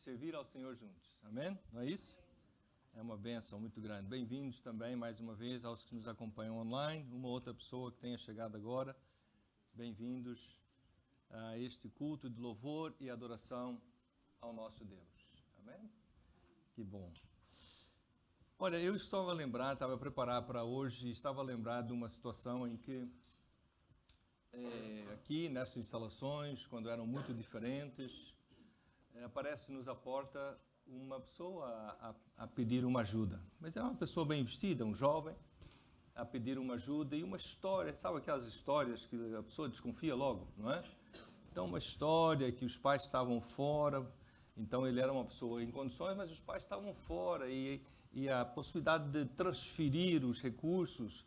servir ao Senhor juntos. Amém? Não é isso? É uma bênção muito grande. Bem-vindos também, mais uma vez, aos que nos acompanham online. Uma outra pessoa que tenha chegado agora. Bem-vindos a este culto de louvor e adoração ao nosso Deus. Amém? Que bom. Olha, eu estava a preparar para hoje, estava a lembrar de uma situação em que aqui nessas instalações, quando eram muito diferentes, aparece-nos à porta uma pessoa a pedir uma ajuda. Mas é uma pessoa bem vestida, um jovem, a pedir uma ajuda e uma história, sabe aquelas histórias que a pessoa desconfia logo, não é? Então, uma história que os pais estavam fora, então ele era uma pessoa em condições, mas os pais estavam fora e a possibilidade de transferir os recursos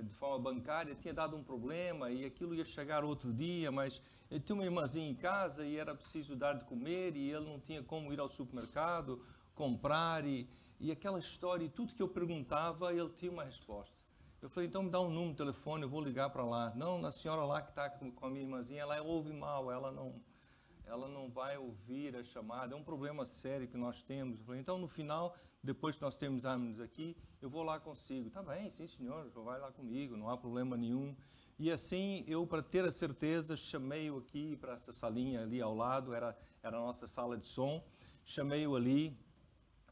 de forma bancária tinha dado um problema e aquilo ia chegar outro dia, mas ele tinha uma irmãzinha em casa e era preciso dar de comer e ele não tinha como ir ao supermercado, comprar e aquela história e tudo que eu perguntava ele tinha uma resposta. Eu falei, então me dá um número de telefone, eu vou ligar para lá. Não, a senhora lá que está com a minha irmãzinha, ela ouve mal, ela não vai ouvir a chamada, é um problema sério que nós temos. Eu falei, então no final, depois que nós terminarmos aqui, eu vou lá consigo. Tá bem, sim senhor, vai lá comigo, não há problema nenhum. E assim, eu para ter a certeza, chamei-o aqui para essa salinha ali ao lado, era a nossa sala de som, chamei-o ali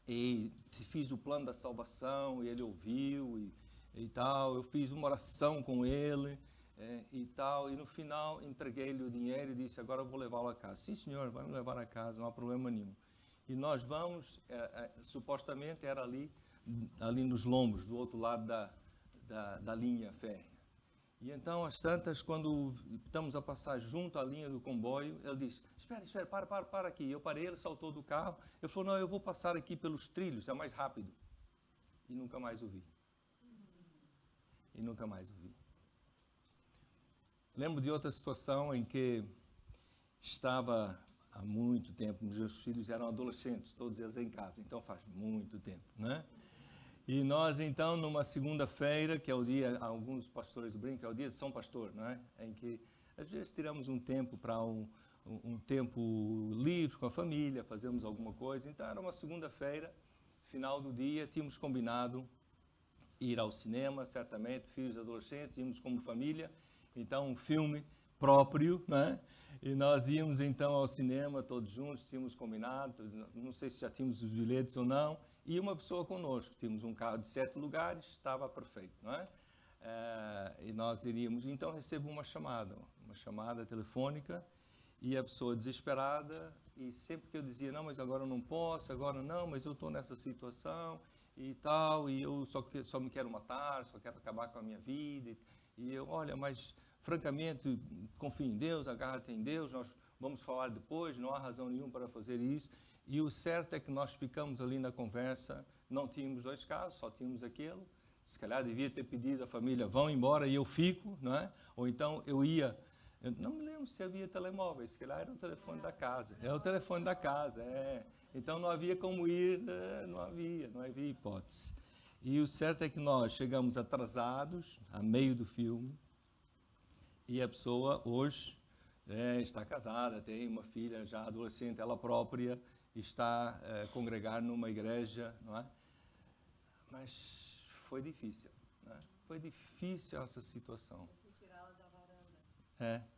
e fiz o plano da salvação, e ele ouviu e tal, eu fiz uma oração com ele e tal, e no final entreguei-lhe o dinheiro e disse, agora eu vou levá-lo a casa. Sim senhor, vai me levar a casa, não há problema nenhum. E nós vamos, supostamente era ali nos Lombos, do outro lado da linha férrea. E então, às tantas, quando estamos a passar junto à linha do comboio, ele disse, espera, para aqui. Eu parei, ele saltou do carro, ele falou, não, eu vou passar aqui pelos trilhos, é mais rápido. E nunca mais o vi. Lembro de outra situação em que estava há muito tempo, meus filhos eram adolescentes, todos eles em casa, então faz muito tempo, né? E nós, então, numa segunda-feira, que é o dia, alguns pastores brincam, é o dia de São Pastor, não é? Em que, às vezes, tiramos um tempo para um tempo livre com a família, fazemos alguma coisa. Então, era uma segunda-feira, final do dia, tínhamos combinado ir ao cinema, certamente, filhos adolescentes, íamos como família, então um filme próprio, né? E nós íamos então ao cinema todos juntos, tínhamos combinado, não sei se já tínhamos os bilhetes ou não, e uma pessoa conosco, tínhamos um carro de 7 lugares, estava perfeito, não é? E nós iríamos, então recebo uma chamada telefônica, e a pessoa desesperada, e sempre que eu dizia, não, mas agora eu não posso, agora não, mas eu estou nessa situação, e tal, e eu só me quero matar, só quero acabar com a minha vida, e eu, olha, mas francamente, confio em Deus, agarra-te em Deus, nós vamos falar depois, não há razão nenhuma para fazer isso, e o certo é que nós ficamos ali na conversa, não tínhamos 2 carros, só tínhamos aquele, se calhar devia ter pedido à família, vão embora e eu fico, não é? Ou então eu não me lembro se havia telemóveis, se calhar era o telefone da casa. É o telefone da casa, Então não havia como ir, não havia hipótese. E o certo é que nós chegamos atrasados, a meio do filme, e a pessoa hoje está casada, tem uma filha já adolescente, ela própria está a congregar numa igreja, não é? Mas foi difícil, né? Foi difícil essa situação. Tirá-la da varanda.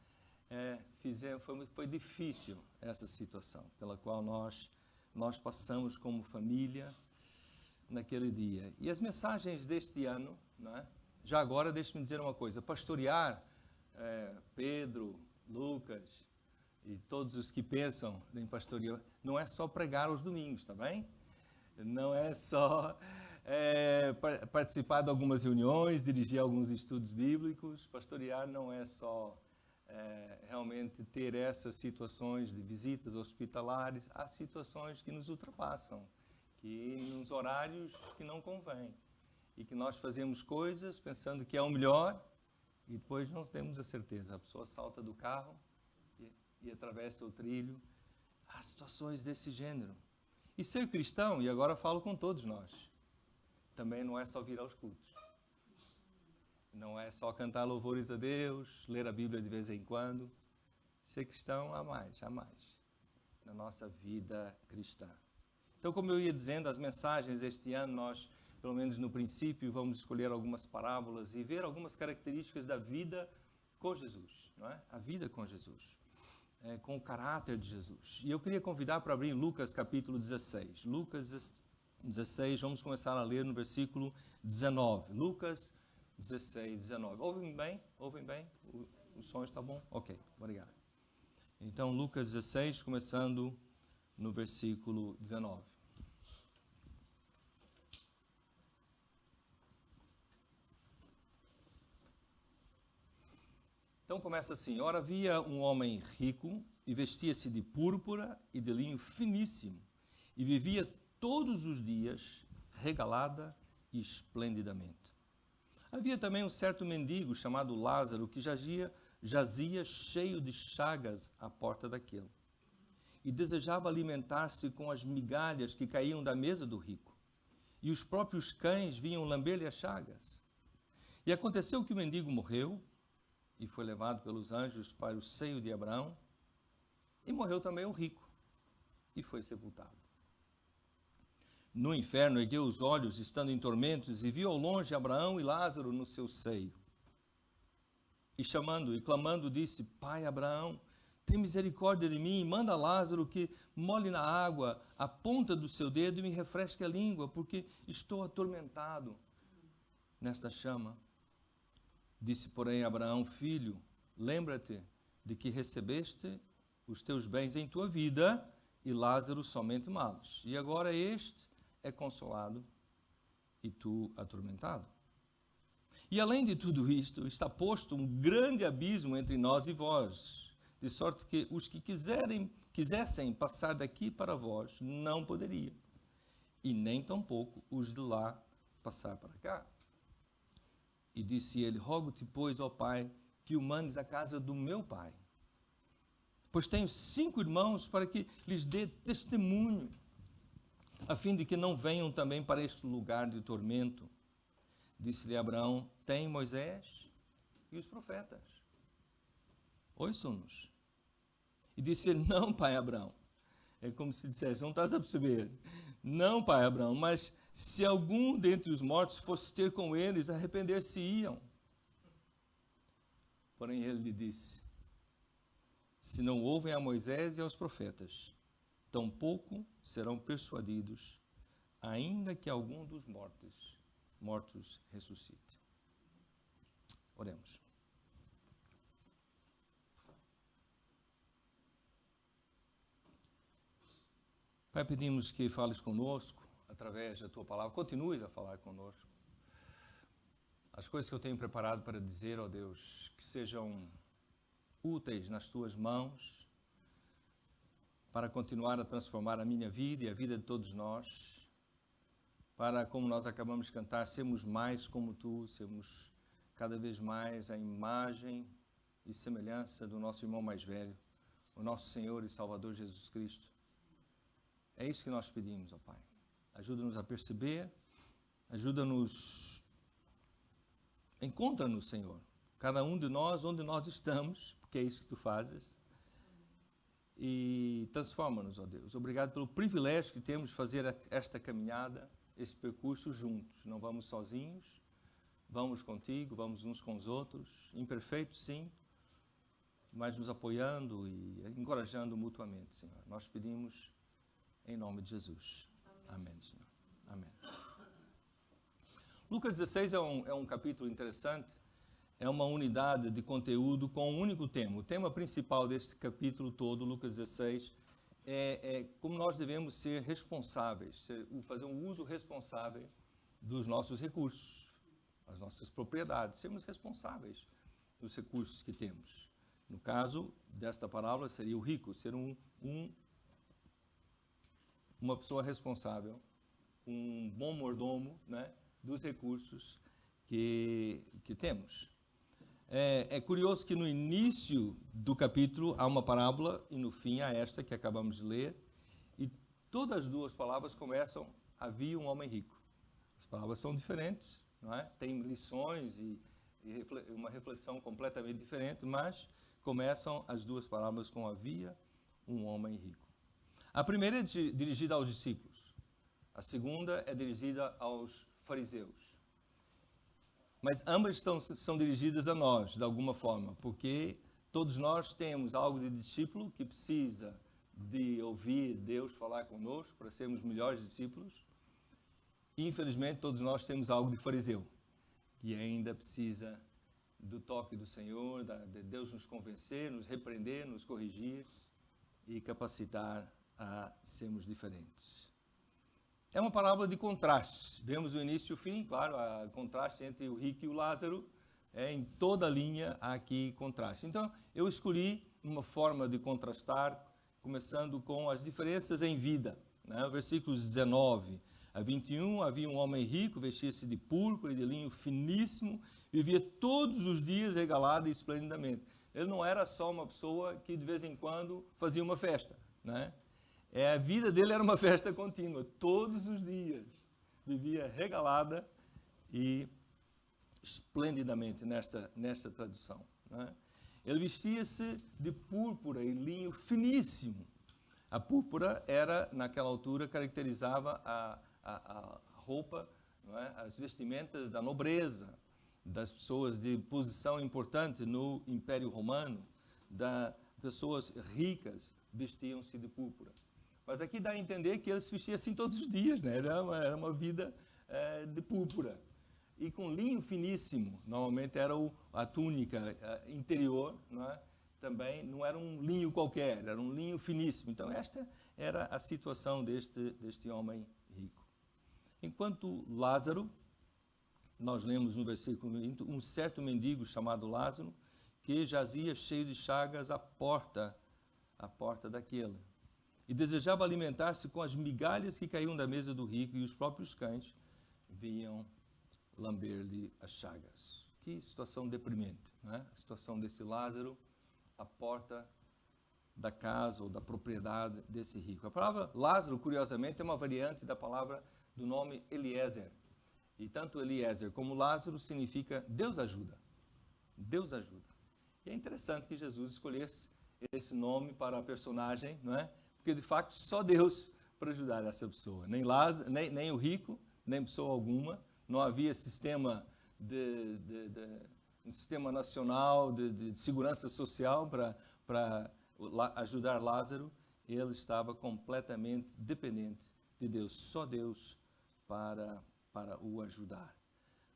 Foi difícil essa situação pela qual nós passamos como família naquele dia. E as mensagens deste ano, né? Já agora deixe-me dizer uma coisa, pastorear Pedro, Lucas e todos os que pensam em pastorear, não é só pregar aos domingos, tá bem? Não é só participar de algumas reuniões, dirigir alguns estudos bíblicos, pastorear não é só realmente ter essas situações de visitas hospitalares, há situações que nos ultrapassam, que nos horários que não convém, e que nós fazemos coisas pensando que é o melhor, e depois não temos a certeza. A pessoa salta do carro e atravessa o trilho. Há situações desse gênero. E ser cristão, e agora falo com todos nós, também não é só vir aos cultos. Não é só cantar louvores a Deus, ler a Bíblia de vez em quando. Ser cristão há mais, há mais. na nossa vida cristã. Então, como eu ia dizendo, as mensagens este ano, nós, pelo menos no princípio, vamos escolher algumas parábolas e ver algumas características da vida com Jesus, não é? A vida com Jesus, com o caráter de Jesus. E eu queria convidar para abrir Lucas capítulo 16. Lucas 16, vamos começar a ler no versículo 19. Lucas 16, 19. Ouvem bem? Ouvem bem? O som está bom? Ok, obrigado. Então, Lucas 16, começando no versículo 19. Então começa assim: ora havia um homem rico e vestia-se de púrpura e de linho finíssimo e vivia todos os dias regalada e esplendidamente. Havia também um certo mendigo chamado Lázaro que jazia cheio de chagas à porta daquele e desejava alimentar-se com as migalhas que caíam da mesa do rico. E os próprios cães vinham lamber-lhe as chagas. E aconteceu que o mendigo morreu e foi levado pelos anjos para o seio de Abraão, e morreu também o rico, e foi sepultado. No inferno ergueu os olhos, estando em tormentos, e viu ao longe Abraão e Lázaro no seu seio. E chamando e clamando, disse: Pai Abraão, tem misericórdia de mim, e manda Lázaro que molhe na água a ponta do seu dedo e me refresque a língua, porque estou atormentado nesta chama. Disse, porém, Abraão: Filho, lembra-te de que recebeste os teus bens em tua vida, e Lázaro somente males. E agora este é consolado e tu atormentado. E além de tudo isto, está posto um grande abismo entre nós e vós, de sorte que os que quisessem passar daqui para vós não poderiam, e nem tampouco os de lá passar para cá. E disse ele: Rogo-te, pois, ó Pai, que o mandes à casa do meu pai, pois tenho 5 irmãos, para que lhes dê testemunho, a fim de que não venham também para este lugar de tormento. Disse-lhe Abraão: Tem Moisés e os profetas, ouçam-nos. E disse ele: Não, pai Abraão. É como se dissesse: Não estás a perceber? Não, pai Abraão, mas se algum dentre os mortos fosse ter com eles, arrepender-se-iam. Porém ele lhe disse: Se não ouvem a Moisés e aos profetas, tampouco serão persuadidos, ainda que algum dos mortos ressuscite. Oremos. Pai, pedimos que fales conosco através da tua palavra, continues a falar conosco. As coisas que eu tenho preparado para dizer, ó Deus, que sejam úteis nas tuas mãos, para continuar a transformar a minha vida e a vida de todos nós, para, como nós acabamos de cantar, sermos mais como tu, sermos cada vez mais a imagem e semelhança do nosso irmão mais velho, o nosso Senhor e Salvador Jesus Cristo. É isso que nós pedimos, ó Pai. Ajuda-nos a perceber, ajuda-nos, encontra-nos, Senhor, cada um de nós, onde nós estamos, porque é isso que tu fazes, e transforma-nos, ó Deus. Obrigado pelo privilégio que temos de fazer esta caminhada, esse percurso juntos. Não vamos sozinhos, vamos contigo, vamos uns com os outros, imperfeitos sim, mas nos apoiando e encorajando mutuamente, Senhor. Nós pedimos em nome de Jesus. Amém, Senhor. Amém. Lucas 16 é um capítulo interessante, é uma unidade de conteúdo com um único tema. O tema principal deste capítulo todo, Lucas 16, é como nós devemos ser responsáveis, fazer um uso responsável dos nossos recursos, as nossas propriedades, sermos responsáveis dos recursos que temos. No caso desta parábola, seria o rico, ser uma pessoa responsável, um bom mordomo, né, dos recursos que temos. É curioso que no início do capítulo há uma parábola e no fim há esta que acabamos de ler, e todas as duas palavras começam: havia um homem rico. As palavras são diferentes, não é? Tem lições e uma reflexão completamente diferente, mas começam as duas palavras com: havia um homem rico. A primeira é dirigida aos discípulos. A segunda é dirigida aos fariseus. Mas ambas são dirigidas a nós, de alguma forma, porque todos nós temos algo de discípulo que precisa de ouvir Deus falar conosco para sermos melhores discípulos. E, infelizmente, todos nós temos algo de fariseu, que ainda precisa do toque do Senhor, de Deus nos convencer, nos repreender, nos corrigir e capacitar a sermos diferentes. É uma parábola de contrastes. Vemos o início e o fim, claro, o contraste entre o rico e o Lázaro. Em toda a linha há aqui contraste. Então, eu escolhi uma forma de contrastar, começando com as diferenças em vida. Versículos 19 a 21, havia um homem rico, vestia-se de púrpura e de linho finíssimo, vivia todos os dias regalado e esplendidamente. Ele não era só uma pessoa que de vez em quando fazia uma festa, né? A vida dele era uma festa contínua, todos os dias. Vivia regalada e esplendidamente nesta tradução, né? Ele vestia-se de púrpura e linho finíssimo. A púrpura era, naquela altura, caracterizava a roupa, não é? As vestimentas da nobreza, das pessoas de posição importante no Império Romano, das pessoas ricas vestiam-se de púrpura. Mas aqui dá a entender que ele se vestia assim todos os dias, né? Era uma vida de púrpura. E com linho finíssimo, normalmente era a túnica interior, não é? Também não era um linho qualquer, era um linho finíssimo. Então esta era a situação deste homem rico. Enquanto Lázaro, nós lemos no versículo 20, um certo mendigo chamado Lázaro, que jazia cheio de chagas à porta daquele, e desejava alimentar-se com as migalhas que caíam da mesa do rico, e os próprios cães vinham lamber-lhe as chagas. Que situação deprimente, né? A situação desse Lázaro à porta da casa ou da propriedade desse rico. A palavra Lázaro, curiosamente, é uma variante da palavra do nome Eliezer. E tanto Eliezer como Lázaro significa Deus ajuda. Deus ajuda. E é interessante que Jesus escolhesse esse nome para a personagem, não é? Porque, de fato, só Deus para ajudar essa pessoa. Nem Lázaro, nem o rico, nem pessoa alguma. Não havia sistema um sistema nacional de segurança social para ajudar Lázaro. Ele estava completamente dependente de Deus. Só Deus para o ajudar.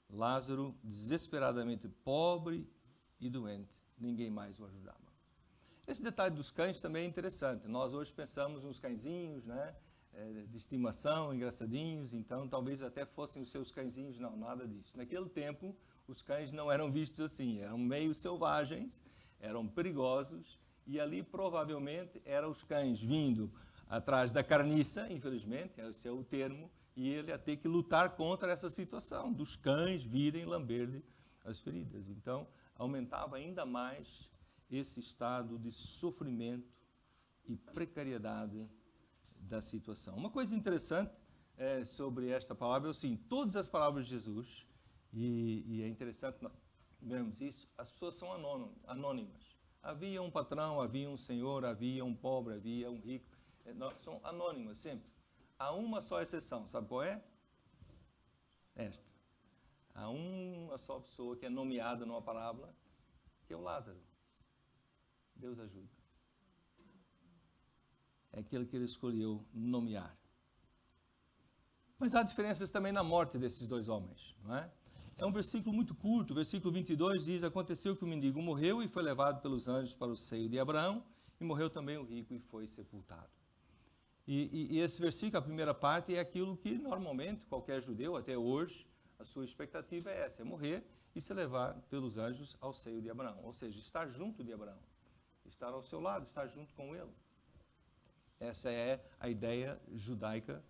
Lázaro, desesperadamente pobre e doente, ninguém mais o ajudava. Esse detalhe dos cães também é interessante. Nós hoje pensamos nos cãezinhos, né, de estimação, engraçadinhos, então talvez até fossem os seus cãezinhos. Não, nada disso. Naquele tempo, os cães não eram vistos assim, eram meio selvagens, eram perigosos, e ali provavelmente eram os cães vindo atrás da carniça, infelizmente, esse é o termo, e ele ia ter que lutar contra essa situação, dos cães virem lamber-lhe as feridas. Então, aumentava ainda mais esse estado de sofrimento e precariedade da situação. Uma coisa interessante sobre esta palavra é assim, todas as palavras de Jesus, e é interessante vermos isso, as pessoas são anônimas. Havia um patrão, havia um senhor, havia um pobre, havia um rico, são anônimas sempre. Há uma só exceção, sabe qual é? Esta. Há uma só pessoa que é nomeada numa parábola, que é o Lázaro. Deus ajuda. É aquele que ele escolheu nomear. Mas há diferenças também na morte desses dois homens, não é? É um versículo muito curto, o versículo 22 diz: aconteceu que o mendigo morreu e foi levado pelos anjos para o seio de Abraão, e morreu também o rico e foi sepultado. E esse versículo, a primeira parte, é aquilo que normalmente qualquer judeu, até hoje, a sua expectativa é essa, é morrer e ser levado pelos anjos ao seio de Abraão, ou seja, estar junto de Abraão, estar ao seu lado, estar junto com ele. Essa é a ideia judaica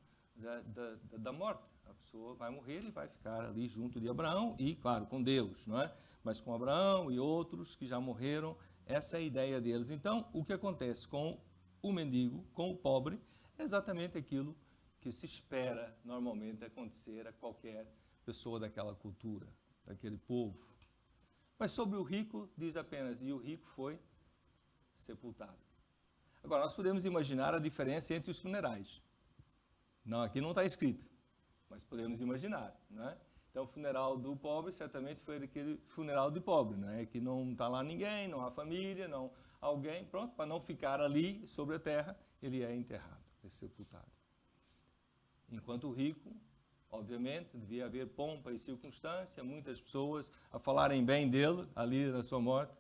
da morte. A pessoa vai morrer e vai ficar ali junto de Abraão e, claro, com Deus, não é? Mas com Abraão e outros que já morreram, essa é a ideia deles. Então, o que acontece com o mendigo, com o pobre, é exatamente aquilo que se espera normalmente acontecer a qualquer pessoa daquela cultura, daquele povo. Mas sobre o rico, diz apenas, e o rico foi sepultado. Agora, nós podemos imaginar a diferença entre os funerais. Não, aqui não está escrito, mas podemos imaginar, né? Então, o funeral do pobre certamente foi aquele funeral de pobre, né? Que não está lá ninguém, não há família, não alguém, pronto, para não ficar ali sobre a terra, ele é enterrado, é sepultado. Enquanto o rico, obviamente, devia haver pompa e circunstância, muitas pessoas a falarem bem dele ali na sua morte,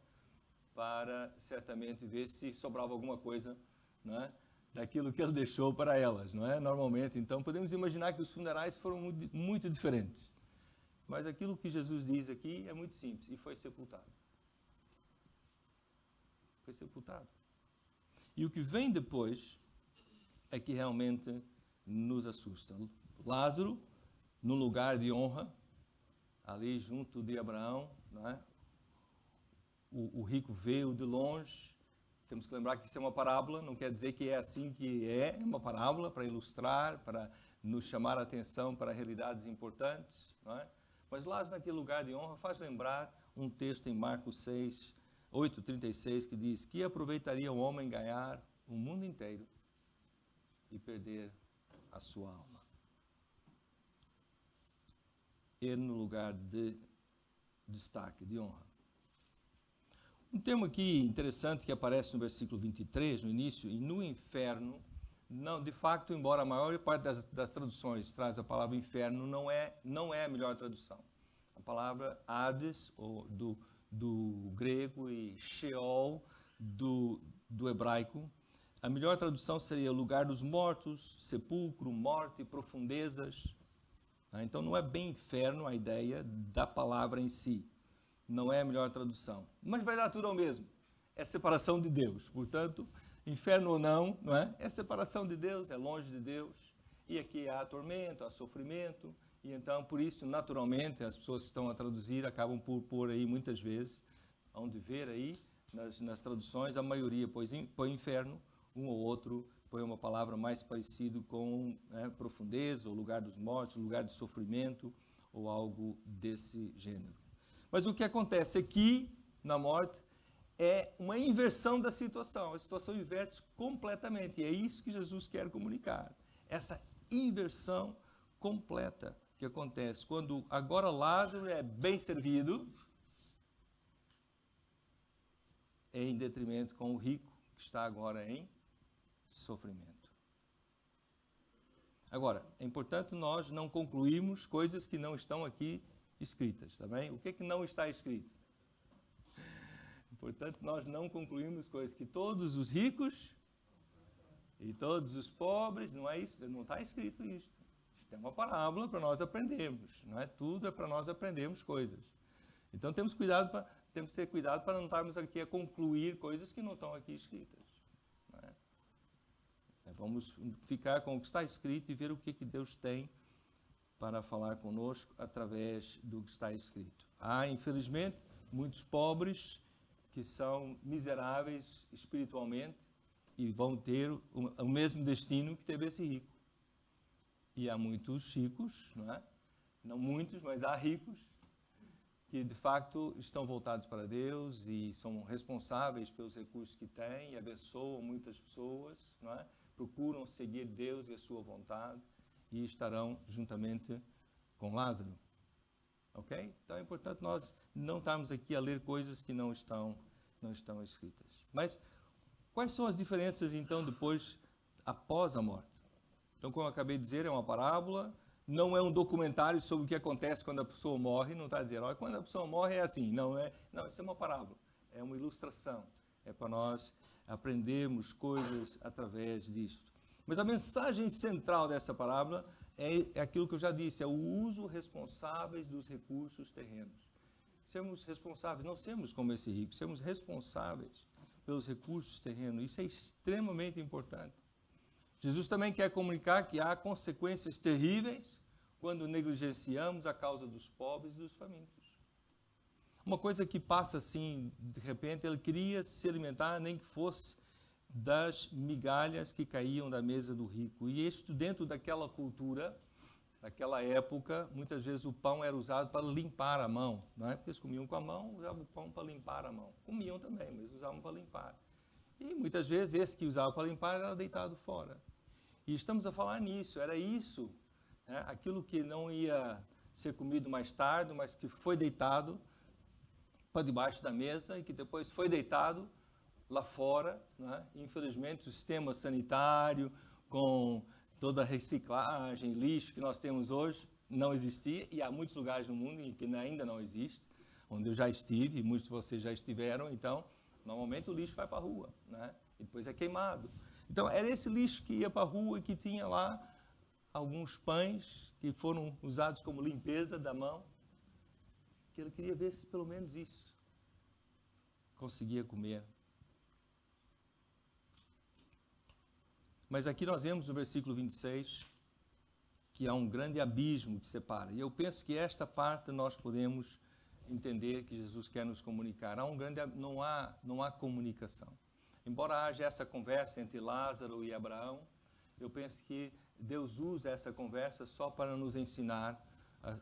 para certamente ver se sobrava alguma coisa, não é, daquilo que ele deixou para elas, não é? Normalmente, então, podemos imaginar que os funerais foram muito diferentes. Mas aquilo que Jesus diz aqui é muito simples, e foi sepultado. Foi sepultado. E o que vem depois é que realmente nos assusta. Lázaro, no lugar de honra, ali junto de Abraão, não é? O rico veio de longe. Temos que lembrar que isso é uma parábola, não quer dizer que é assim que é uma parábola para ilustrar, para nos chamar a atenção para realidades importantes, não é? Mas Lázaro, naquele lugar de honra, faz lembrar um texto em Marcos 6, 8:36, que diz: que aproveitaria o homem ganhar o mundo inteiro e perder a sua alma. Ele no lugar de destaque, de honra. Um termo aqui interessante que aparece no versículo 23, no início, e no inferno, não, de facto, embora a maior parte das traduções traz a palavra inferno, não é a melhor tradução. A palavra Hades, ou do grego, e Sheol, do hebraico, a melhor tradução seria lugar dos mortos, sepulcro, morte, profundezas. Então não é bem inferno a ideia da palavra em si. Não é a melhor tradução. Mas vai dar tudo ao mesmo. É separação de Deus. Portanto, inferno ou não, não é? É separação de Deus, é longe de Deus. E aqui há tormento, há sofrimento. E então, por isso, naturalmente, as pessoas que estão a traduzir acabam por pôr aí, muitas vezes, onde ver aí, nas traduções, a maioria põe inferno, um ou outro põe uma palavra mais parecida com profundeza, ou lugar dos mortos, lugar de sofrimento, ou algo desse gênero. Mas o que acontece aqui, na morte, é uma inversão da situação. A situação inverte completamente. E é isso que Jesus quer comunicar. Essa inversão completa que acontece quando agora Lázaro é bem servido, é em detrimento com o rico, que está agora em sofrimento. Agora, é importante nós não concluirmos coisas que não estão aqui escritas, tá bem? O que é que não está escrito? Portanto, nós não concluímos coisas que todos os ricos e todos os pobres, não é isso, não está escrito isso. Isto é uma parábola para nós aprendermos, não é? Tudo é para nós aprendermos coisas. Então temos que ter cuidado para não estarmos aqui a concluir coisas que não estão aqui escritas. Não é? Vamos ficar com o que está escrito e ver o que Deus tem para falar conosco através do que está escrito. Há, infelizmente, muitos pobres que são miseráveis espiritualmente e vão ter o mesmo destino que teve esse rico. E há muitos ricos, não é? Não muitos, mas há ricos que de facto estão voltados para Deus e são responsáveis pelos recursos que têm e abençoam muitas pessoas, não é? Procuram seguir Deus e a sua vontade e estarão juntamente com Lázaro. Ok? Então é importante nós não estarmos aqui a ler coisas que não estão escritas. Mas quais são as diferenças então depois, após a morte? Então, como eu acabei de dizer, é uma parábola, não é um documentário sobre o que acontece quando a pessoa morre, não está dizendo, olha, quando a pessoa morre é assim, não, isso é uma parábola, é uma ilustração, é para nós aprendermos coisas através disto. Mas a mensagem central dessa parábola é aquilo que eu já disse, é o uso responsável dos recursos terrenos. Sermos responsáveis, não sermos como esse rico, sermos responsáveis pelos recursos terrenos, isso é extremamente importante. Jesus também quer comunicar que há consequências terríveis quando negligenciamos a causa dos pobres e dos famintos. Uma coisa que passa assim, de repente, ele queria se alimentar, nem que fosse das migalhas que caíam da mesa do rico. E isto dentro daquela cultura, naquela época, muitas vezes o pão era usado para limpar a mão. Não é? Porque eles comiam com a mão, usavam o pão para limpar a mão. Comiam também, mas usavam para limpar. E muitas vezes esse que usava para limpar era deitado fora. E estamos a falar nisso, era isso, né? Aquilo que não ia ser comido mais tarde, mas que foi deitado para debaixo da mesa e que depois foi deitado lá fora, né? Infelizmente o sistema sanitário, com toda a reciclagem, lixo que nós temos hoje, não existia, e há muitos lugares no mundo em que ainda não existe, onde eu já estive, e muitos de vocês já estiveram, então, normalmente o lixo vai para a rua, né? E depois é queimado. Então, era esse lixo que ia para a rua e que tinha lá alguns pães que foram usados como limpeza da mão, que ele queria ver se pelo menos isso conseguia comer. Mas aqui nós vemos no versículo 26 que há um grande abismo que separa. E eu penso que esta parte nós podemos entender que Jesus quer nos comunicar. Não há comunicação. Embora haja essa conversa entre Lázaro e Abraão, eu penso que Deus usa essa conversa só para nos ensinar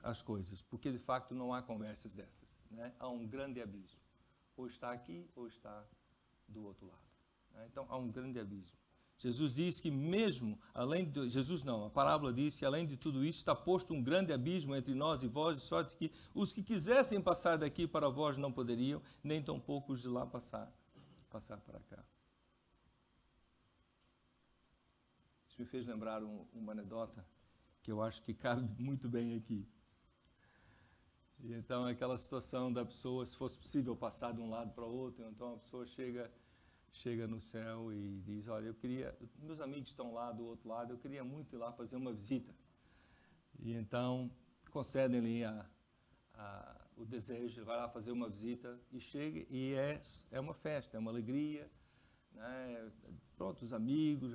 as coisas, porque de fato não há conversas dessas, né? Há um grande abismo. Ou está aqui ou está do outro lado, né? Então há um grande abismo. Jesus diz que mesmo, a parábola diz que além de tudo isso, está posto um grande abismo entre nós e vós, de sorte que os que quisessem passar daqui para vós não poderiam, nem tampouco os de lá passar para cá. Isso me fez lembrar uma anedota que eu acho que cabe muito bem aqui. E então, aquela situação da pessoa, se fosse possível passar de um lado para o outro, então a pessoa chega no céu e diz, olha, meus amigos estão lá do outro lado, eu queria muito ir lá fazer uma visita. E então, concedem-lhe o desejo, ele vai lá fazer uma visita e chega e é uma festa, é uma alegria, né? Pronto, os amigos,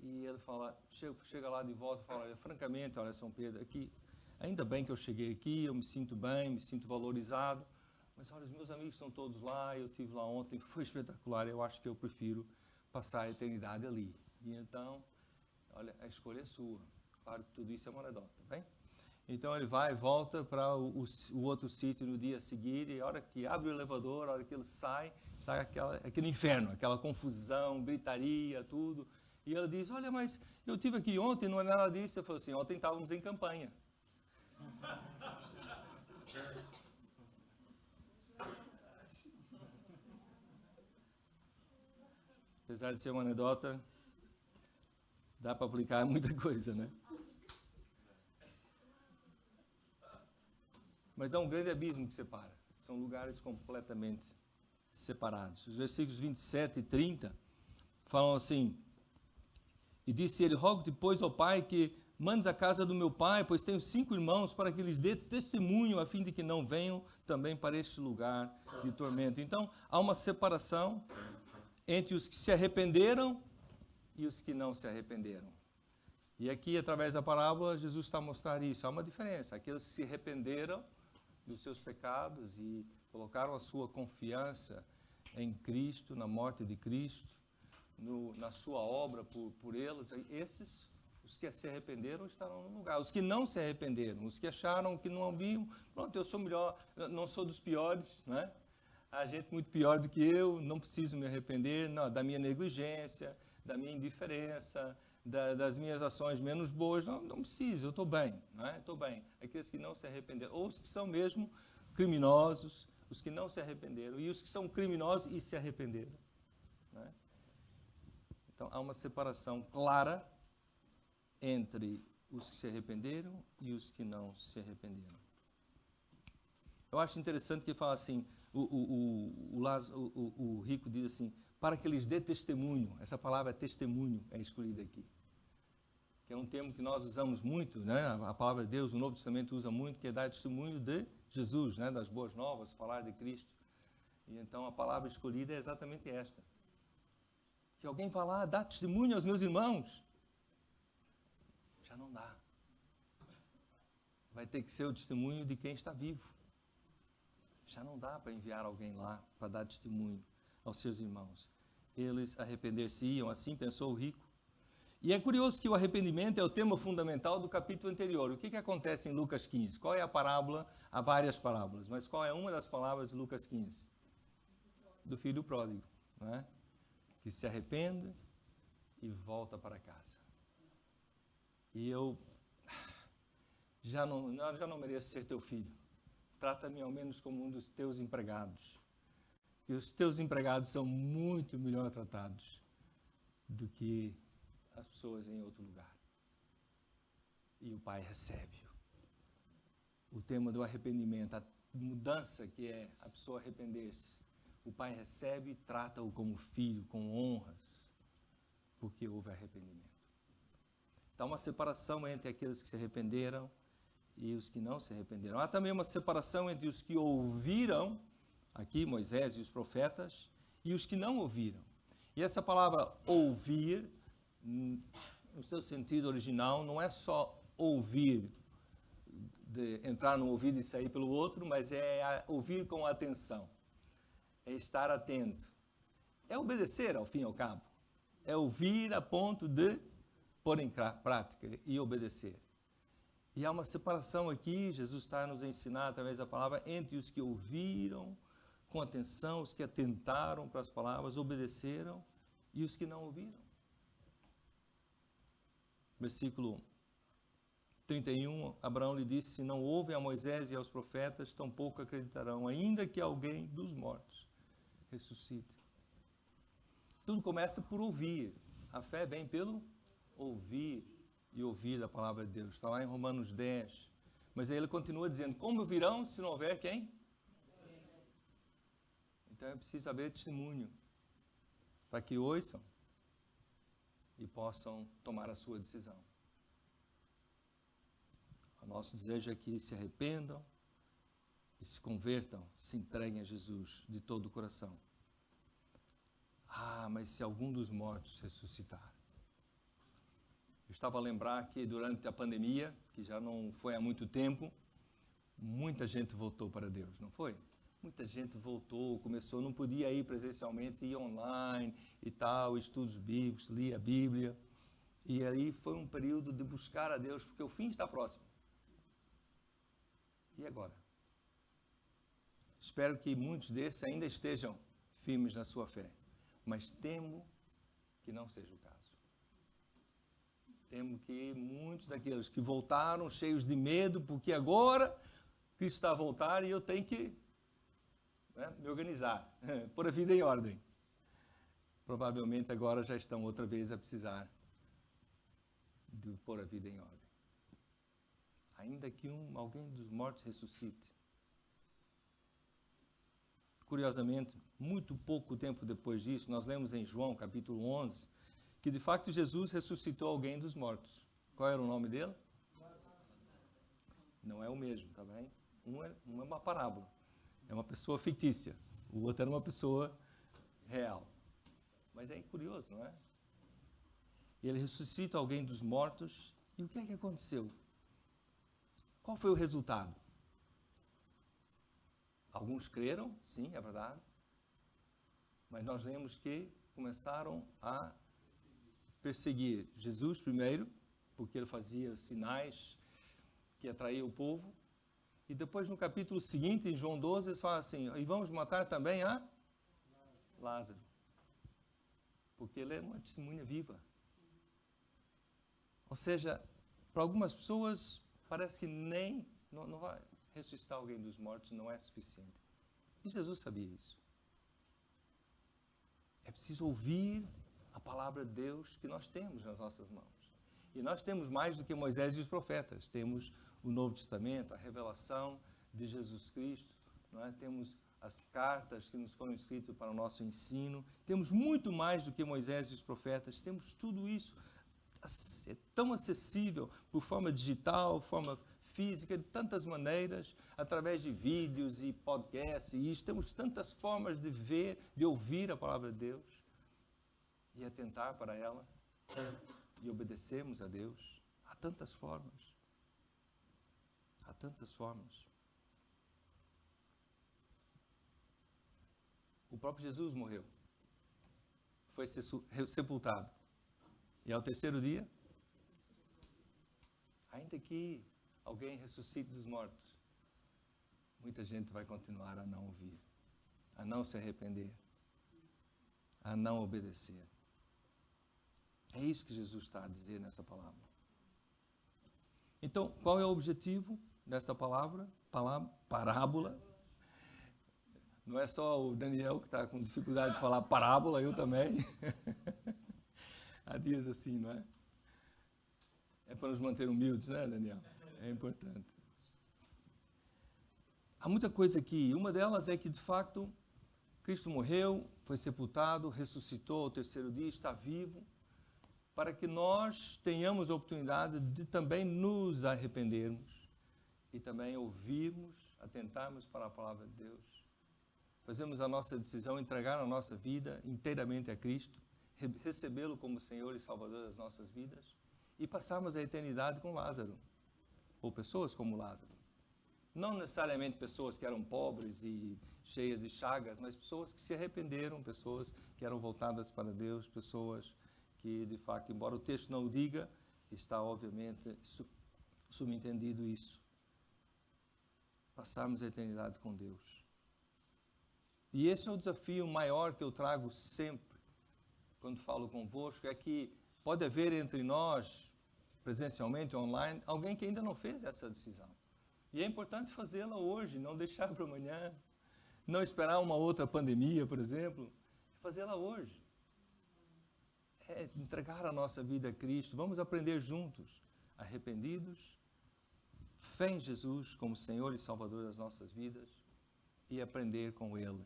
E ele fala, chega lá de volta e fala, olha, francamente, olha, São Pedro, aqui, ainda bem que eu cheguei aqui, eu me sinto bem, me sinto valorizado, mas olha, os meus amigos estão todos lá, eu estive lá ontem, foi espetacular, eu acho que eu prefiro passar a eternidade ali. E então, olha, a escolha é sua. Claro que tudo isso é uma anedota, bem? Então ele vai e volta para o outro sítio no dia seguinte, e a hora que abre o elevador, a hora que ele sai, está aquele inferno, aquela confusão, gritaria, tudo. E ele diz, olha, mas eu estive aqui ontem, não é nada disso. Eu falei assim, ontem estávamos em campanha. Apesar de ser uma anedota, dá para aplicar muita coisa, né? Mas há um grande abismo que separa. São lugares completamente separados. Os versículos 27 e 30 falam assim, e disse ele, rogo-te, pois, ó Pai, que mandes a casa do meu pai, pois tenho 5 irmãos, para que lhes dê testemunho, a fim de que não venham também para este lugar de tormento. Então, há uma separação entre os que se arrependeram e os que não se arrependeram. E aqui, através da parábola, Jesus está a mostrar isso. Há uma diferença. Aqueles que se arrependeram dos seus pecados e colocaram a sua confiança em Cristo, na morte de Cristo, na sua obra por eles, esses, os que se arrependeram, estarão no lugar. Os que não se arrependeram, os que acharam que não haviam, pronto, eu sou melhor, não sou dos piores, não é? Há gente muito pior do que eu, não preciso me arrepender da minha negligência, da minha indiferença, das minhas ações menos boas, não preciso, eu estou bem, não é? Estou bem. Aqueles que não se arrependeram, ou os que são mesmo criminosos, os que não se arrependeram, e os que são criminosos e se arrependeram, não é? Então, há uma separação clara entre os que se arrependeram e os que não se arrependeram. Eu acho interessante que ele fala assim, o rico diz assim, para que lhes dê testemunho. Essa palavra testemunho é escolhida aqui. Que é um termo que nós usamos muito, né? A palavra de Deus, o Novo Testamento usa muito, que é dar testemunho de Jesus, né? Das boas novas, falar de Cristo. E então a palavra escolhida é exatamente esta. Que alguém vá lá, dá testemunho aos meus irmãos. Já não dá. Vai ter que ser o testemunho de quem está vivo. Já não dá para enviar alguém lá para dar testemunho aos seus irmãos. Eles arrepender-se-iam, assim pensou o rico. E é curioso que o arrependimento é o tema fundamental do capítulo anterior. O que acontece em Lucas 15? Qual é a parábola? Há várias parábolas, mas qual é uma das palavras de Lucas 15? Do filho pródigo. não é? Que se arrepende e volta para casa. E eu já não mereço ser teu filho. Trata-me ao menos como um dos teus empregados. E os teus empregados são muito melhor tratados do que as pessoas em outro lugar. E o pai recebe-o. O tema do arrependimento, a mudança que é a pessoa arrepender-se. O pai recebe e trata-o como filho, com honras, porque houve arrependimento. Há uma separação entre aqueles que se arrependeram e os que não se arrependeram. Há também uma separação entre os que ouviram, aqui Moisés e os profetas, e os que não ouviram. E essa palavra ouvir, no seu sentido original, não é só ouvir, de entrar no ouvido e sair pelo outro, mas é ouvir com atenção, é estar atento, é obedecer ao fim e ao cabo, é ouvir a ponto de pôr em prática e obedecer. E há uma separação aqui, Jesus está a nos ensinar através da palavra, entre os que ouviram com atenção, os que atentaram para as palavras, obedeceram, e os que não ouviram. Versículo 31, Abraão lhe disse, se não ouvem a Moisés e aos profetas, tampouco acreditarão, ainda que alguém dos mortos ressuscite. Tudo começa por ouvir. A fé vem pelo ouvir e ouvir a palavra de Deus. Está lá em Romanos 10. Mas aí ele continua dizendo, como virão se não houver quem? Então é preciso haver testemunho para que ouçam e possam tomar a sua decisão. O nosso desejo é que se arrependam e se convertam, se entreguem a Jesus de todo o coração. Ah, mas se algum dos mortos ressuscitar? Eu estava a lembrar que durante a pandemia, que já não foi há muito tempo, muita gente voltou para Deus, não foi? Muita gente voltou, começou, não podia ir presencialmente, ia online e tal, estudos bíblicos, lia a Bíblia. E aí foi um período de buscar a Deus, porque o fim está próximo. E agora? Espero que muitos desses ainda estejam firmes na sua fé, mas temo que não seja o caso. Temo que muitos daqueles que voltaram cheios de medo, porque agora Cristo está a voltar e eu tenho que me organizar, pôr a vida em ordem. Provavelmente agora já estão outra vez a precisar de pôr a vida em ordem. Ainda que alguém dos mortos ressuscite. Curiosamente, muito pouco tempo depois disso, nós lemos em João, capítulo 11, que de facto Jesus ressuscitou alguém dos mortos. Qual era o nome dele? Não é o mesmo, tá bem? Um é uma parábola, é uma pessoa fictícia. O outro era uma pessoa real. Mas é curioso, não é? Ele ressuscita alguém dos mortos, e o que é que aconteceu? Qual foi o resultado? Alguns creram, sim, é verdade, mas nós lemos que começaram a perseguir Jesus primeiro, porque ele fazia sinais que atraíam o povo, e depois no capítulo seguinte, em João 12, eles falam assim, e vamos matar também a Lázaro, porque ele é uma testemunha viva. Ou seja, para algumas pessoas parece que não vai ressuscitar alguém dos mortos, não é suficiente. E Jesus sabia isso. É preciso ouvir a palavra de Deus que nós temos nas nossas mãos. E nós temos mais do que Moisés e os profetas. Temos o Novo Testamento, a revelação de Jesus Cristo, não é? Temos as cartas que nos foram escritas para o nosso ensino. Temos muito mais do que Moisés e os profetas. Temos tudo isso. É tão acessível por forma digital, forma física, de tantas maneiras, através de vídeos e podcasts e isso. Temos tantas formas de ver, de ouvir a palavra de Deus e atentar para ela e obedecermos a Deus. Há tantas formas. Há tantas formas. O próprio Jesus morreu. Foi sepultado. E ao terceiro dia, ainda que alguém ressuscite dos mortos, muita gente vai continuar a não ouvir, a não se arrepender, a não obedecer. É isso que Jesus está a dizer nessa palavra. Então, qual é o objetivo desta parábola? Não é só o Daniel que está com dificuldade de falar parábola, eu também. Há dias assim, não é? É para nos manter humildes, né, Daniel? É importante. Há muita coisa aqui. Uma delas é que, de fato, Cristo morreu, foi sepultado, ressuscitou ao terceiro dia, está vivo, para que nós tenhamos a oportunidade de também nos arrependermos e também ouvirmos, atentarmos para a palavra de Deus, fazermos a nossa decisão, entregar a nossa vida inteiramente a Cristo, recebê-lo como Senhor e Salvador das nossas vidas e passarmos a eternidade com Lázaro, ou pessoas como Lázaro. Não necessariamente pessoas que eram pobres e cheias de chagas, mas pessoas que se arrependeram, pessoas que eram voltadas para Deus, pessoas que, de fato, embora o texto não o diga, está obviamente subentendido isso. Passarmos a eternidade com Deus. E esse é o desafio maior que eu trago sempre, quando falo convosco, é que pode haver entre nós, presencialmente ou online, alguém que ainda não fez essa decisão. E é importante fazê-la hoje, não deixar para amanhã, não esperar uma outra pandemia, por exemplo, fazê-la hoje. É entregar a nossa vida a Cristo. Vamos aprender juntos, arrependidos, fé em Jesus como Senhor e Salvador das nossas vidas e aprender com Ele,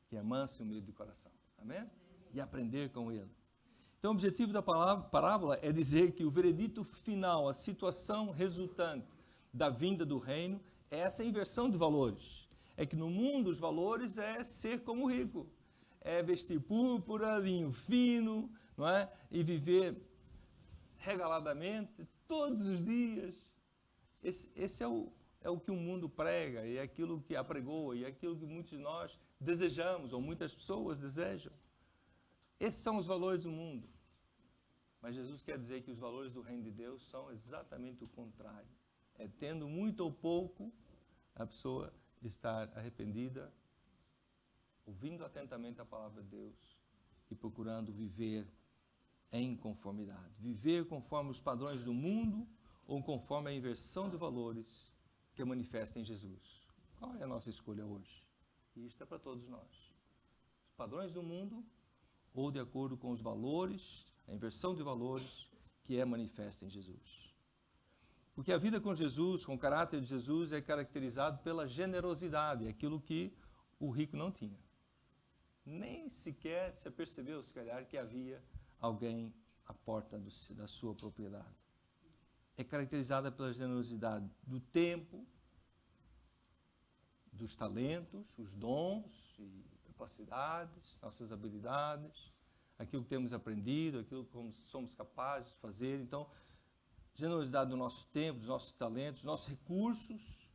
que é manso e humilde de coração. Amém? E aprender com Ele. Então, o objetivo da parábola é dizer que o veredito final, a situação resultante da vinda do reino, é essa inversão de valores. É que no mundo os valores é ser como rico, é vestir púrpura, linho fino, não é? E viver regaladamente todos os dias. Esse é o que o mundo prega, e é aquilo que apregoa, e é aquilo que muitos de nós desejamos, ou muitas pessoas desejam. Esses são os valores do mundo. Mas Jesus quer dizer que os valores do reino de Deus são exatamente o contrário. É tendo muito ou pouco, a pessoa estar arrependida, ouvindo atentamente a palavra de Deus e procurando viver em conformidade. Viver conforme os padrões do mundo ou conforme a inversão de valores que é manifesta em Jesus. Qual é a nossa escolha hoje? E isto é para todos nós. Os padrões do mundo ou de acordo com os valores, a inversão de valores que é manifesta em Jesus. Porque a vida com Jesus, com o caráter de Jesus, é caracterizado pela generosidade, aquilo que o rico não tinha. Nem sequer se percebeu, se calhar, que havia alguém à porta da sua propriedade. É caracterizada pela generosidade do tempo, dos talentos, os dons e capacidades, nossas habilidades, aquilo que temos aprendido, aquilo que somos capazes de fazer. Então, generosidade do nosso tempo, dos nossos talentos, dos nossos recursos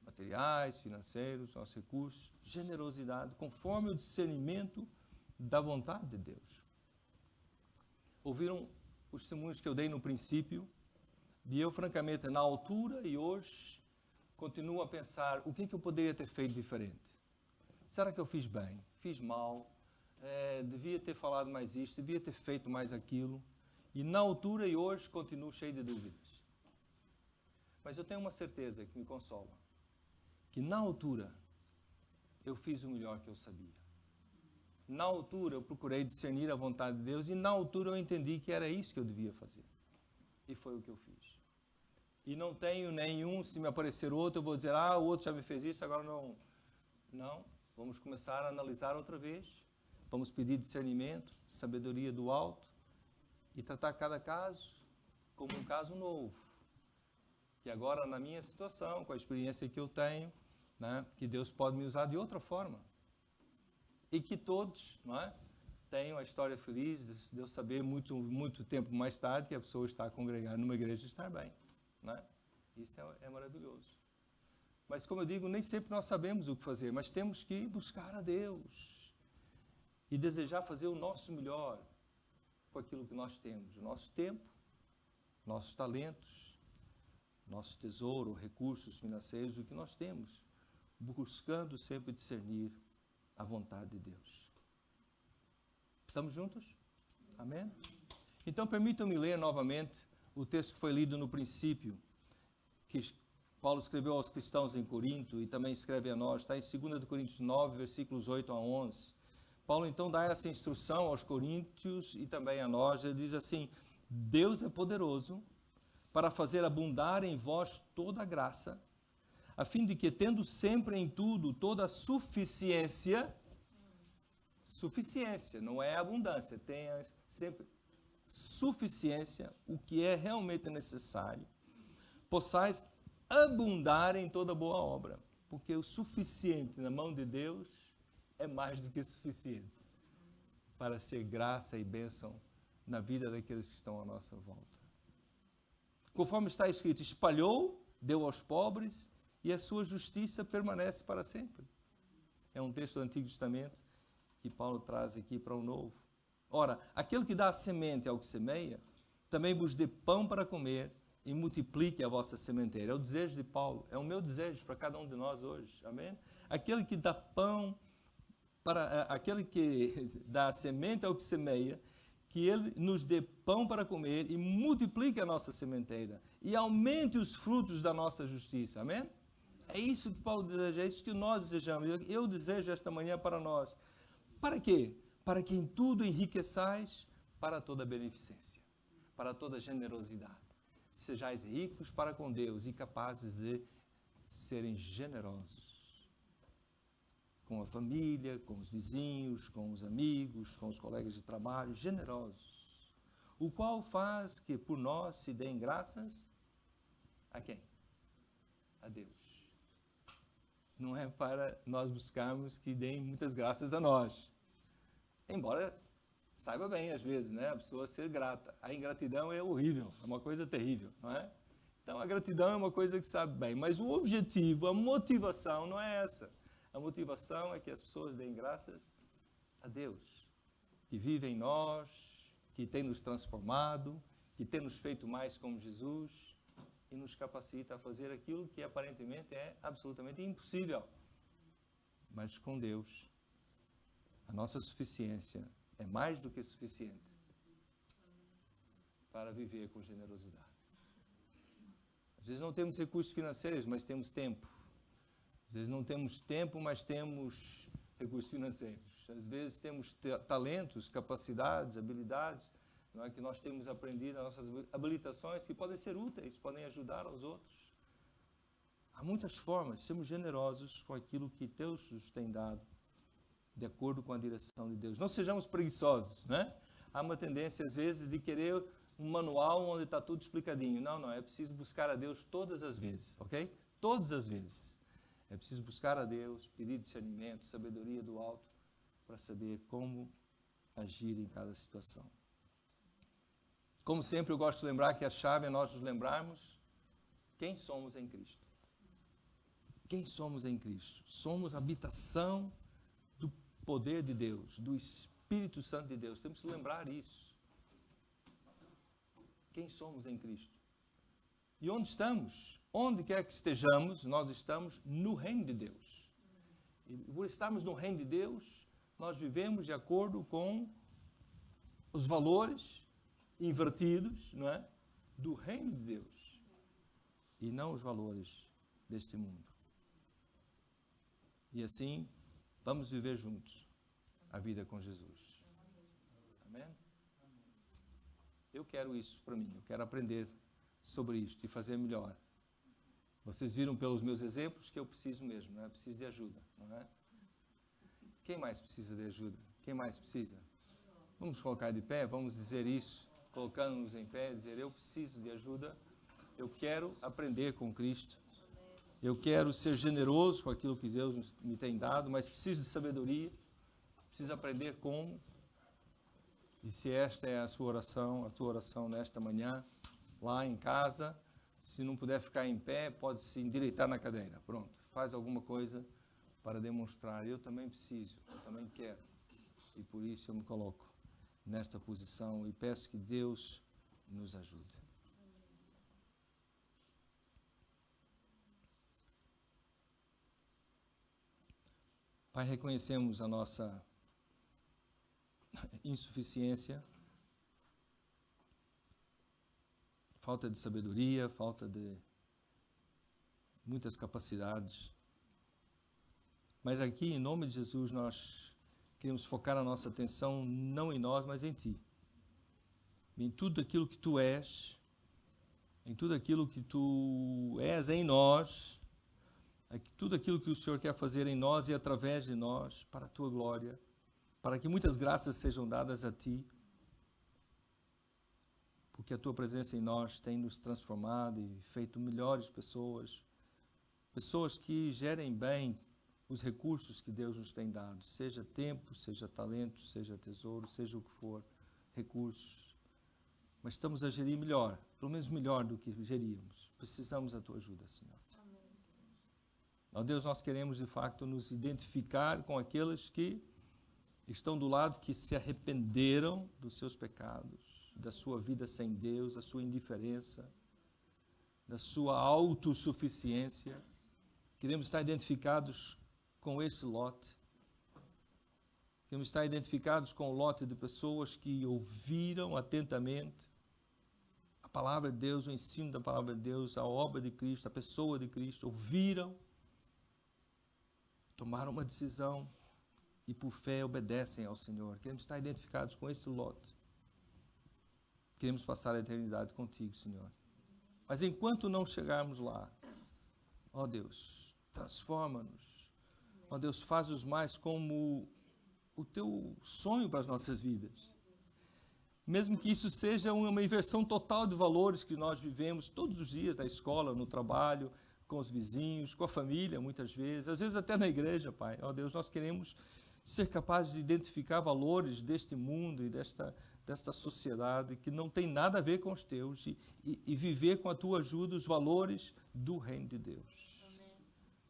materiais, financeiros, nossos recursos, generosidade, conforme o discernimento da vontade de Deus. Ouviram os testemunhos que eu dei no princípio, e eu, francamente, na altura e hoje, continuo a pensar o que eu poderia ter feito diferente. Será que eu fiz bem? Fiz mal? Devia ter falado mais isto? Devia ter feito mais aquilo? E na altura e hoje continuo cheio de dúvidas. Mas eu tenho uma certeza que me consola. Que na altura eu fiz o melhor que eu sabia. Na altura eu procurei discernir a vontade de Deus e na altura eu entendi que era isso que eu devia fazer. E foi o que eu fiz. E não tenho nenhum, se me aparecer outro, eu vou dizer, o outro já me fez isso, agora não. Não, vamos começar a analisar outra vez. Vamos pedir discernimento, sabedoria do alto e tratar cada caso como um caso novo. Que agora, na minha situação, com a experiência que eu tenho, né, que Deus pode me usar de outra forma. E que todos, não é, tenham a história feliz de eu saber muito tempo mais tarde que a pessoa está congregada numa igreja e estar bem. Né? Isso é maravilhoso. Mas, como eu digo, nem sempre nós sabemos o que fazer, mas temos que buscar a Deus e desejar fazer o nosso melhor com aquilo que nós temos, o nosso tempo, nossos talentos, nosso tesouro, recursos financeiros, o que nós temos, buscando sempre discernir a vontade de Deus. Estamos juntos? Amém? Então, permitam-me ler novamente o texto que foi lido no princípio, que Paulo escreveu aos cristãos em Corinto e também escreve a nós. Está em 2 Coríntios 9, versículos 8 a 11. Paulo, então, dá essa instrução aos coríntios e também a nós. Ele diz assim: Deus é poderoso para fazer abundar em vós toda a graça, a fim de que, tendo sempre em tudo toda a suficiência, não é abundância, tenha sempre suficiência, o que é realmente necessário, possais abundar em toda boa obra, porque o suficiente na mão de Deus é mais do que suficiente para ser graça e bênção na vida daqueles que estão à nossa volta. Conforme está escrito, espalhou, deu aos pobres, e a sua justiça permanece para sempre. É um texto do Antigo Testamento que Paulo traz aqui para o Novo. Ora, aquele que dá a semente ao que semeia, também vos dê pão para comer e multiplique a vossa sementeira. É o desejo de Paulo, é o meu desejo para cada um de nós hoje. Amém? Aquele que dá pão aquele que dá a semente ao que semeia, que ele nos dê pão para comer e multiplique a nossa sementeira e aumente os frutos da nossa justiça. Amém? É isso que Paulo deseja, é isso que nós desejamos. Eu desejo esta manhã para nós. Para quê? Para que em tudo enriqueçais para toda beneficência, para toda generosidade. Sejais ricos para com Deus e capazes de serem generosos com a família, com os vizinhos, com os amigos, com os colegas de trabalho, generosos, o qual faz que por nós se deem graças a quem? A Deus. Não é para nós buscarmos que deem muitas graças a nós. Embora saiba bem, às vezes, né, a pessoa ser grata. A ingratidão é horrível, é uma coisa terrível, não é? Então, a gratidão é uma coisa que sabe bem. Mas o objetivo, a motivação não é essa. A motivação é que as pessoas deem graças a Deus, que vive em nós, que tem nos transformado, que tem nos feito mais como Jesus e nos capacita a fazer aquilo que aparentemente é absolutamente impossível. Mas com Deus, a nossa suficiência é mais do que suficiente para viver com generosidade. Às vezes não temos recursos financeiros, mas temos tempo. Às vezes não temos tempo, mas temos recursos financeiros. Às vezes temos talentos, capacidades, habilidades, não é, que nós temos aprendido, as nossas habilitações, que podem ser úteis, podem ajudar aos outros. Há muitas formas de sermos generosos com aquilo que Deus nos tem dado, de acordo com a direção de Deus. Não sejamos preguiçosos, né? Há uma tendência, às vezes, de querer um manual onde está tudo explicadinho. Não, é preciso buscar a Deus todas as vezes, ok? Todas as vezes. É preciso buscar a Deus, pedir discernimento, sabedoria do alto, para saber como agir em cada situação. Como sempre, eu gosto de lembrar que a chave é nós nos lembrarmos quem somos em Cristo. Quem somos em Cristo? Somos a habitação do poder de Deus, do Espírito Santo de Deus. Temos que lembrar isso. Quem somos em Cristo? E onde estamos? Onde quer que estejamos, nós estamos no reino de Deus. E por estarmos no reino de Deus, nós vivemos de acordo com os valores invertidos, não é? Do reino de Deus. E não os valores deste mundo. E assim, vamos viver juntos a vida com Jesus. Amém? Eu quero isso para mim, eu quero aprender sobre isto e fazer melhor. Vocês viram pelos meus exemplos que eu preciso mesmo, né? Preciso de ajuda, não é? Quem mais precisa de ajuda? Quem mais precisa? Vamos colocar de pé, vamos dizer isso, colocando-nos em pé, dizer: eu preciso de ajuda, eu quero aprender com Cristo, eu quero ser generoso com aquilo que Deus me tem dado, mas preciso de sabedoria, preciso aprender como. E se esta é a sua oração, a tua oração nesta manhã, lá em casa, se não puder ficar em pé, pode se endireitar na cadeira. Pronto, faz alguma coisa para demonstrar: eu também preciso, eu também quero. E por isso eu me coloco nesta posição e peço que Deus nos ajude. Pai, reconhecemos a nossa insuficiência, falta de sabedoria, falta de muitas capacidades. Mas aqui, em nome de Jesus, nós queremos focar a nossa atenção não em nós, mas em Ti. Em tudo aquilo que Tu és, em tudo aquilo que Tu és em nós, tudo aquilo que o Senhor quer fazer em nós e através de nós, para a Tua glória, para que muitas graças sejam dadas a Ti, porque a Tua presença em nós tem nos transformado e feito melhores pessoas, pessoas que gerem bem os recursos que Deus nos tem dado, seja tempo, seja talento, seja tesouro, seja o que for, recursos. Mas estamos a gerir melhor, pelo menos melhor do que geríamos. Precisamos da Tua ajuda, Senhor. Ó Deus, nós queremos de facto nos identificar com aqueles que estão do lado, que se arrependeram dos seus pecados, da sua vida sem Deus, da sua indiferença, da sua autossuficiência. Queremos estar identificados com esse lote. Queremos estar identificados com o lote de pessoas que ouviram atentamente a palavra de Deus, o ensino da palavra de Deus, a obra de Cristo, a pessoa de Cristo, ouviram, tomaram uma decisão e por fé obedecem ao Senhor. Queremos estar identificados com esse lote. Queremos passar a eternidade contigo, Senhor. Mas enquanto não chegarmos lá, ó Deus, transforma-nos. Ó Deus, faz-nos mais como o Teu sonho para as nossas vidas. Mesmo que isso seja uma inversão total de valores que nós vivemos todos os dias na escola, no trabalho, com os vizinhos, com a família, muitas vezes, às vezes até na igreja, Pai. Ó Deus, nós queremos ser capazes de identificar valores deste mundo e desta sociedade que não tem nada a ver com os Teus e viver com a Tua ajuda os valores do Reino de Deus. Amém.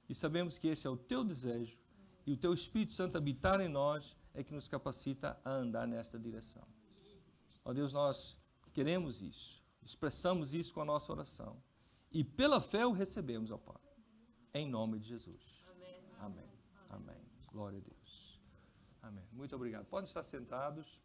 E sabemos que esse é o Teu desejo e o Teu Espírito Santo habitar em nós é que nos capacita a andar nesta direção. Ó Deus, nós queremos isso, expressamos isso com a nossa oração. E pela fé o recebemos, ó Pai. Em nome de Jesus. Amém. Amém. Amém. Glória a Deus. Amém. Muito obrigado. Podem estar sentados.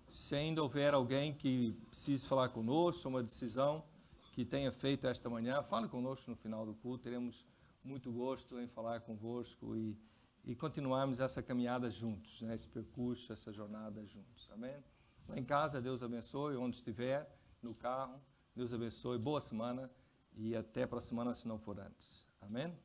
Se ainda houver alguém que precise falar conosco, uma decisão que tenha feito esta manhã, fale conosco no final do culto. Teremos muito gosto em falar convosco e continuarmos essa caminhada juntos, né? Esse percurso, essa jornada juntos. Amém? Lá em casa, Deus abençoe. Onde estiver, no carro, Deus abençoe. Boa semana e até para a semana, se não for antes. Amém?